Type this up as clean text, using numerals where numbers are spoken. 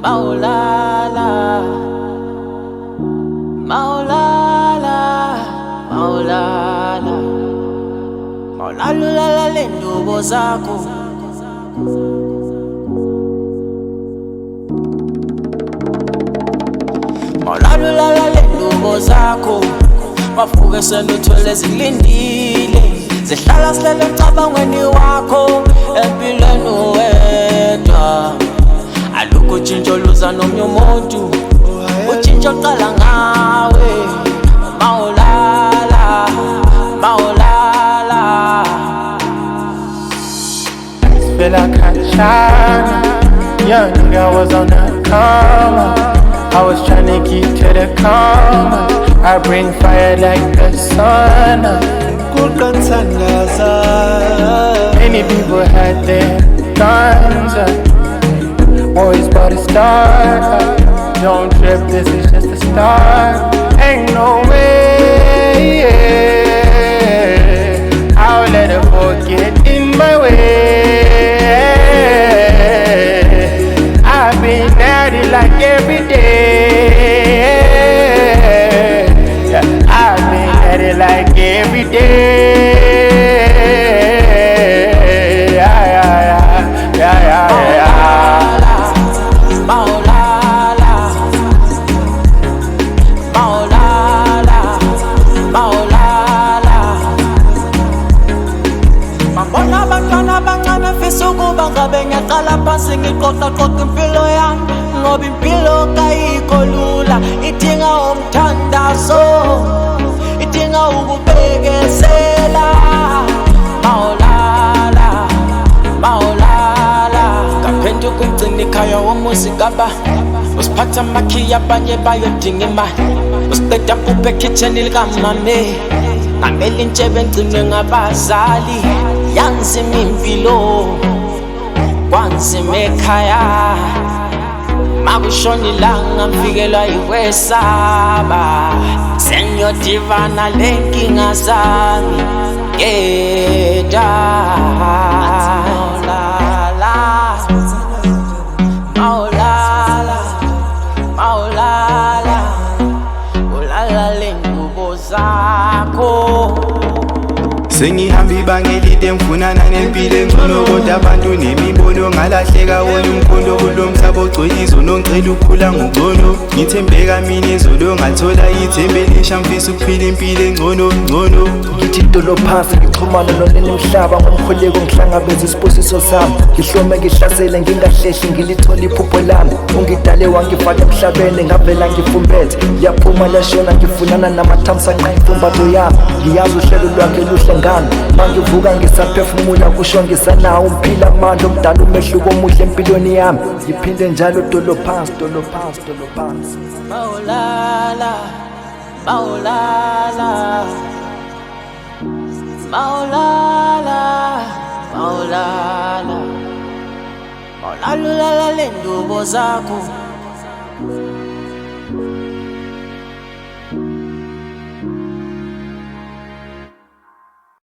Maulala, Maulala, Maulala, Maulala lendubo zakho. Maulala lendubo zakho. Bavuke senuthwele zilindile, zihlala silele emcabangweni wakho, empilweni wedwa. Alukho utshintsho luza nomnye umuntu, utshintsho qala ngawe. Maulala, Maulala. Feel like I shine. Young, I was on the come up. I was tryna get to the come. I bring fire like the sun. Many people had their guns up. Boys about to start up. Don't trip, this is just the start. Ain't no way I'll let a boy get in my way. I've been at it like every day. Yeah, I've been at it like every day. Ngabe ngiyaqala phansi ngiqoqa impilo yami, ngoba impilo kayikho lula, idinga umthandazo, idinga ukubekezela. Maulala, Maulala, ngaphenduka ugcina ikhaya womuzi kaba, usiphatha amakhiya abanye bayodinga imali, usiqeda mpuphe ekhitheni likamame, ngamele intshebe ngcinwe ngabazali. Yanzima impilo, kwanzima ekhaya, makushona ilanga ngifikelwa yikwesaba, sengiyodivana lenkinga zami ngeda. Maulala, Maulala, Maulala, ulala lendubo zakho. Sengihamba ibanga elide ngifunana nempilo engcono, kodwa abantu nemibono ngalahleka wona umkhondo. Kulo mhlaba ogcwele izono ngicela ukukhula ngcono, ngithembeka mina izolo ngathola ithemba elisha, ngifisa ukuphila impilo engcono ngcono. Ngithi idolo phansi ngixhumana nonina emhlaba, ngomkhuleko ngihlangabeza isibusiso sami, ngihlome ngihlasele ngingahlehli ngilithola iphupho lami. Ungidale wangifaka emhlabeni ngavela ngifumbethe, yaphuma lashona ngifunana namathamsanqa imfumbatho yami. Ngiyazi uhlelo lwakhe luhle ngami, mangivuka ngisaphefumula kusho ngisanawo umphila amandla omdala umehluko omuhle empilweni yami. Ngiphinde njalo dolo phansi, dolo phansi, dolo phansi. Maulala, Maulala, Maulala, Maulala, Maulala lendubo zakho.